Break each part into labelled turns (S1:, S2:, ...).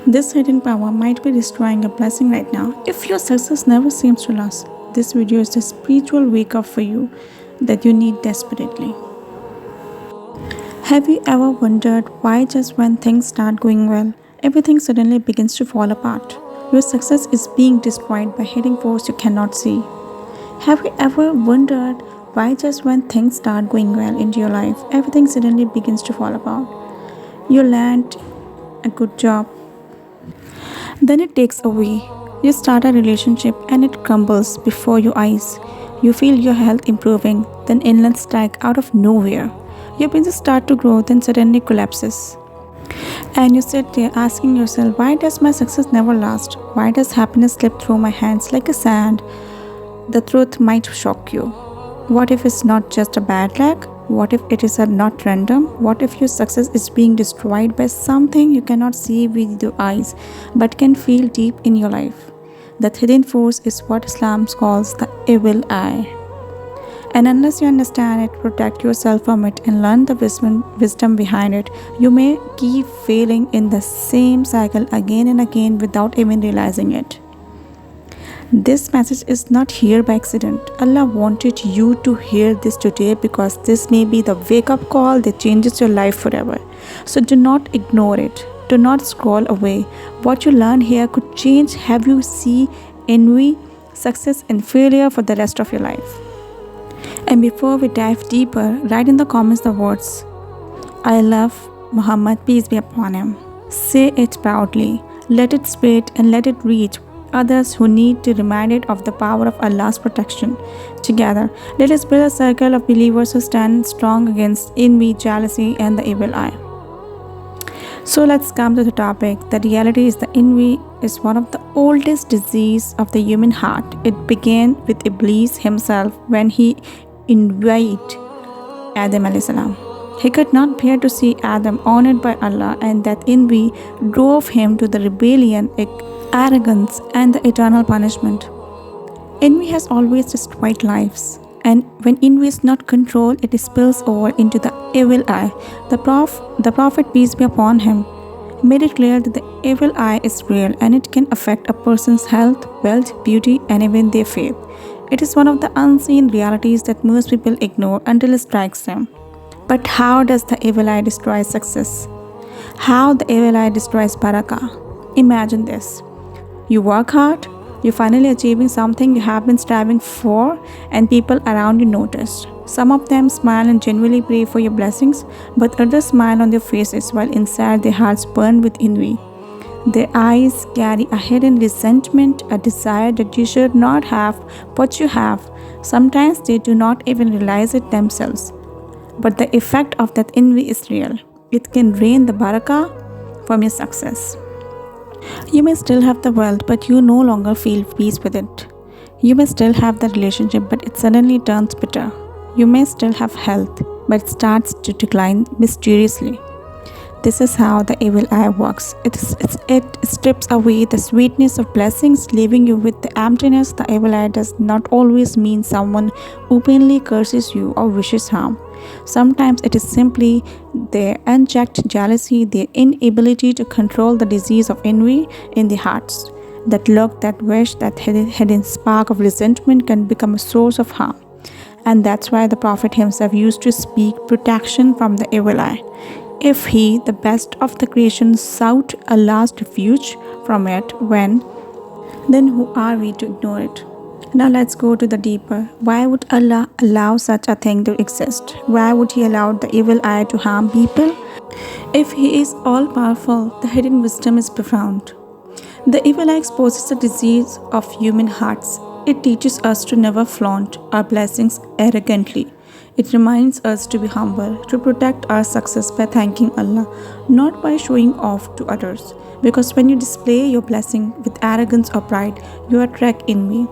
S1: This hidden power might be destroying a blessing right now. If your success never seems to last, this video is the spiritual wake up for you that you need desperately. Have you ever wondered why just when things start going well, everything suddenly begins to fall apart? Your success is being destroyed by hidden force you cannot see. Have you ever wondered why just when things start going well into your life, everything suddenly begins to fall apart? You land a good job, then it takes away. You start a relationship and it crumbles before your eyes. You feel your health improving, then illness strike out of nowhere. Your business start to grow, then suddenly collapses. And you sit there asking yourself, why does my success never last? Why does happiness slip through my hands like a sand? The truth might shock you. What if it's not just a bad luck? What if it is not random? What if your success is being destroyed by something you cannot see with your eyes but can feel deep in your life? That hidden force is what Islam calls the evil eye. And unless you understand it, protect yourself from it, and learn the wisdom behind it, you may keep failing in the same cycle again and again without even realizing it. This message is not here by accident. Allah wanted you to hear this today because this may be the wake-up call that changes your life forever. So do not ignore it. Do not scroll away. What you learn here could change how you see envy, success, and failure for the rest of your life. And before we dive deeper, write in the comments the words, I love Muhammad, peace be upon him. Say it proudly. Let it spread and let it reach others who need to be reminded of the power of Allah's protection. Together, let us build a circle of believers who stand strong against envy, jealousy, and the evil eye. So let's come to the topic. The reality is that envy is one of the oldest diseases of the human heart. It began with Iblis himself when he envied Adam alayhi salam. He could not bear to see Adam honored by Allah, and that envy drove him to the rebellion, arrogance, and the eternal punishment. Envy has always destroyed lives, and when envy is not controlled, it spills over into the evil eye. The Prophet, peace be upon him, made it clear that the evil eye is real and it can affect a person's health, wealth, beauty, and even their faith. It is one of the unseen realities that most people ignore until it strikes them. But how does the evil eye destroy success? How the evil eye destroys Barakah? Imagine this. You work hard, you're finally achieving something you have been striving for, and people around you notice. Some of them smile and genuinely pray for your blessings, but others smile on their faces while inside their hearts burn with envy. Their eyes carry a hidden resentment, a desire that you should not have what you have. Sometimes they do not even realize it themselves. But the effect of that envy is real. It can drain the barakah from your success. You may still have the wealth, but you no longer feel peace with it. You may still have the relationship, but it suddenly turns bitter. You may still have health, but it starts to decline mysteriously. This is how the evil eye works. It strips away the sweetness of blessings, leaving you with the emptiness. The evil eye does not always mean someone openly curses you or wishes harm. Sometimes it is simply their unchecked jealousy, their inability to control the disease of envy in their hearts. That look, that wish, that hidden spark of resentment can become a source of harm. And that's why the Prophet himself used to speak protection from the evil eye. If he, the best of the creation, sought Allah's refuge from it, then who are we to ignore it? Now let's go to the deeper. Why would Allah allow such a thing to exist? Why would He allow the evil eye to harm people? If He is all-powerful, the hidden wisdom is profound. The evil eye exposes the disease of human hearts. It teaches us to never flaunt our blessings arrogantly. It reminds us to be humble, to protect our success by thanking Allah, not by showing off to others. Because when you display your blessing with arrogance or pride, you attract envy.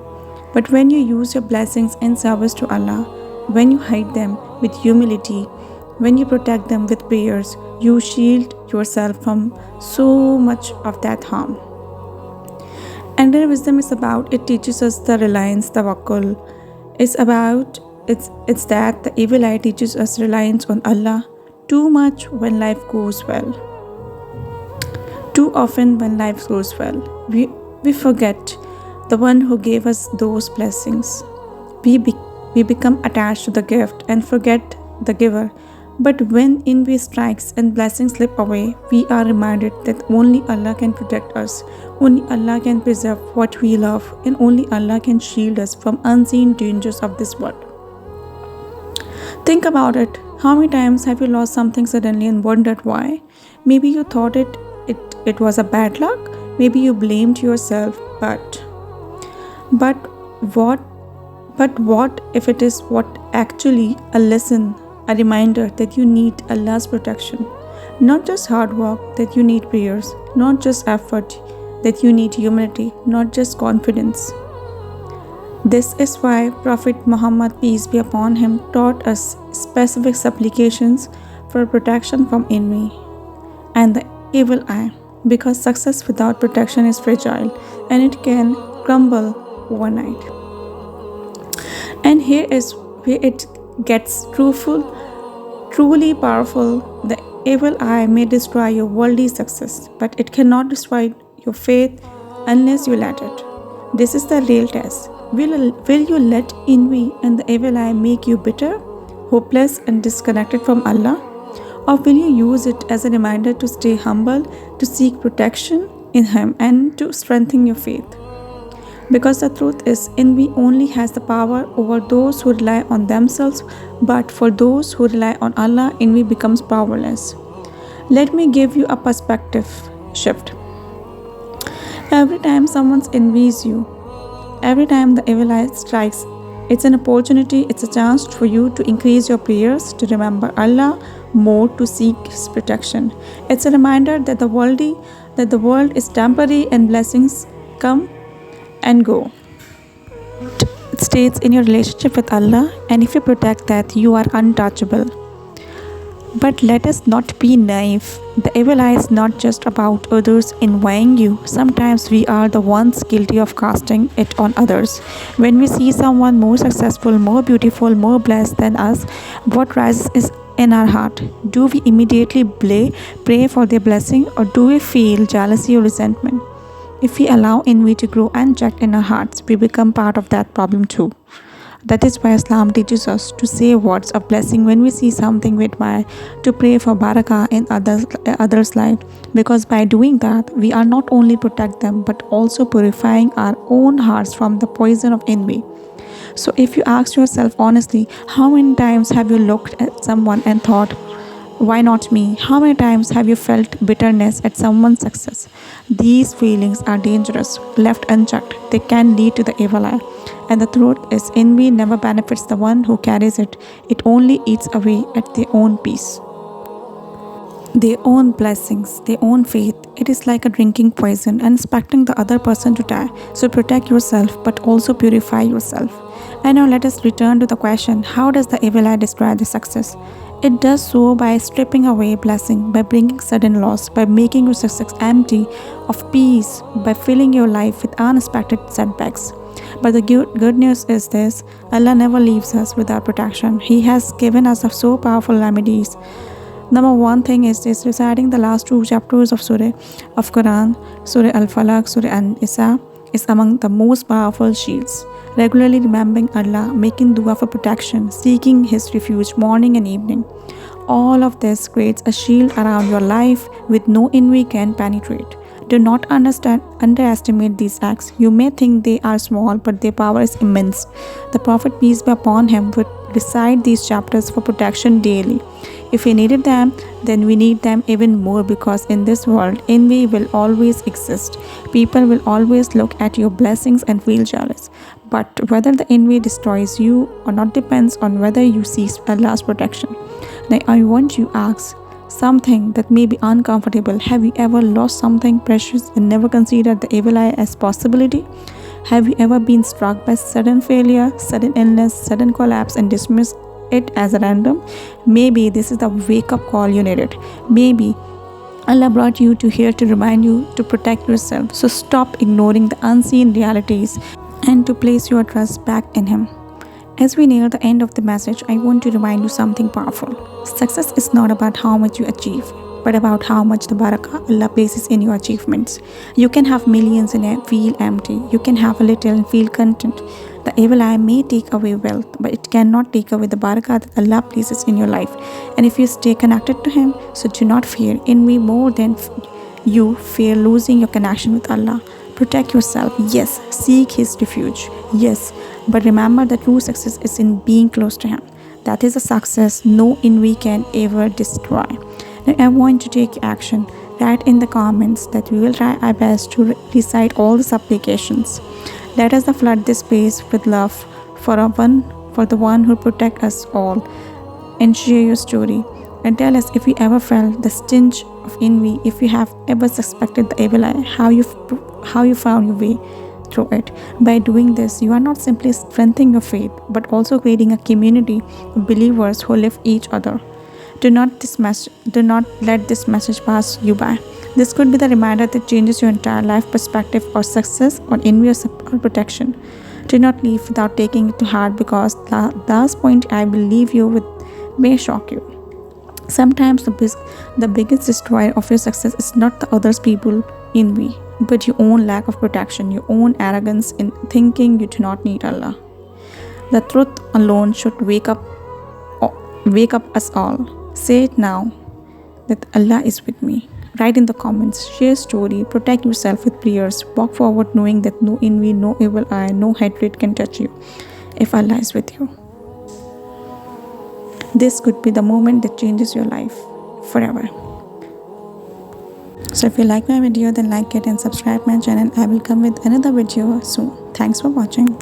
S1: But when you use your blessings in service to Allah, when you hide them with humility, when you protect them with prayers, you shield yourself from so much of that harm. And their wisdom is about, it teaches us the reliance, Tawakkul. It's that the evil eye teaches us reliance on Allah too much when life goes well, Too often, when life goes well, we forget the one who gave us those blessings. We, be, we become attached to the gift and forget the giver. But when envy strikes and blessings slip away, we are reminded that only Allah can protect us, only Allah can preserve what we love, and only Allah can shield us from unseen dangers of this world. Think about it. How many times have you lost something suddenly and wondered why? Maybe you thought it was a bad luck. Maybe you blamed yourself. But what if it is what actually a lesson, a reminder that you need Allah's protection? Not just hard work, that you need prayers. Not just effort, that you need humility. Not just confidence. This is why Prophet Muhammad, peace be upon him, taught us specific supplications for protection from envy and the evil eye, because success without protection is fragile and it can crumble overnight. And here is where it gets truly powerful. The evil eye may destroy your worldly success, but it cannot destroy your faith unless you let it. This is the real test. Will you let envy and the evil eye make you bitter, hopeless, and disconnected from Allah? Or will you use it as a reminder to stay humble, to seek protection in Him, and to strengthen your faith? Because the truth is, envy only has the power over those who rely on themselves, but for those who rely on Allah, envy becomes powerless. Let me give you a perspective shift. Every time someone envies you, every time the evil eye strikes, it's an opportunity, it's a chance for you to increase your prayers, to remember Allah more, to seek His protection. It's a reminder that the world is temporary and blessings come and go. It stays in your relationship with Allah, and if you protect that, you are untouchable. But let us not be naive. The evil eye is not just about others envying you. Sometimes we are the ones guilty of casting it on others. When we see someone more successful, more beautiful, more blessed than us, what rises is in our heart? Do we immediately pray for their blessing, or do we feel jealousy or resentment? If we allow envy to grow unchecked in our hearts, we become part of that problem too. That is why Islam teaches us to say words of blessing when we see something we admire, to pray for Barakah in others' life, because by doing that, we are not only protect them but also purifying our own hearts from the poison of envy. So if you ask yourself honestly, how many times have you looked at someone and thought, why not me? How many times have you felt bitterness at someone's success? These feelings are dangerous. Left unchecked, they can lead to the evil eye. And the truth is, envy never benefits the one who carries it. It only eats away at their own peace, their own blessings, their own faith. It is like a drinking poison and expecting the other person to die. So protect yourself, but also purify yourself. And now let us return to the question, how does the evil eye destroy the success? It does so by stripping away blessing, by bringing sudden loss, by making your success empty of peace, by filling your life with unexpected setbacks. But the good news is this: Allah never leaves us without protection. He has given us so powerful remedies. Number one thing is this: reciting the last 2 chapters of Surah of Quran, Surah Al-Falaq, Surah An-Nisa, is among the most powerful shields. Regularly remembering Allah, making dua for protection, seeking His refuge morning and evening. All of this creates a shield around your life with no envy can penetrate. Do not underestimate these acts. You may think they are small, but their power is immense. The Prophet, peace be upon him, would recite these chapters for protection daily. If we needed them, then we need them even more, because in this world, envy will always exist. People will always look at your blessings and feel jealous. But whether the envy destroys you or not depends on whether you seek Allah's protection. Now I want you to ask something that may be uncomfortable. Have you ever lost something precious and never considered the evil eye as possibility? Have you ever been struck by sudden failure, sudden illness, sudden collapse, and dismissed it as a random? Maybe this is the wake-up call you needed. Maybe Allah brought you to here to remind you to protect yourself. So stop ignoring the unseen realities and to place your trust back in Him. As we near the end of the message, I want to remind you something powerful. Success is not about how much you achieve. but about how much the barakah Allah places in your achievements. You can have millions and feel empty. You can have a little and feel content. The evil eye may take away wealth, but it cannot take away the barakah that Allah places in your life. And if you stay connected to Him, so do not fear envy more than you fear losing your connection with Allah. Protect yourself, yes. Seek His refuge, yes. But remember that true success is in being close to Him. That is a success no envy can ever destroy. Now I want to take action. Write in the comments that we will try our best to recite all the supplications. Let us flood this space with love for the one who protects us all. And share your story. And tell us if you ever felt the stench of envy, if you have ever suspected the evil eye, how you found your way through it. By doing this, you are not simply strengthening your faith, but also creating a community of believers who lift each other. Do not let this message pass you by. This could be the reminder that changes your entire life perspective or success or envy or protection. Do not leave without taking it to heart, because the last point I will leave you with may shock you. Sometimes the biggest destroyer of your success is not the others people envy, but your own lack of protection, your own arrogance in thinking you do not need Allah. The truth alone should wake up us all. Say it now that Allah is with me. Write in the comments, share story, protect yourself with prayers, walk forward knowing that no envy, no evil eye, no hatred can touch you if Allah is with you. This could be the moment that changes your life forever. So if you like my video, then like it and subscribe my channel. I will come with another video soon. Thanks for watching.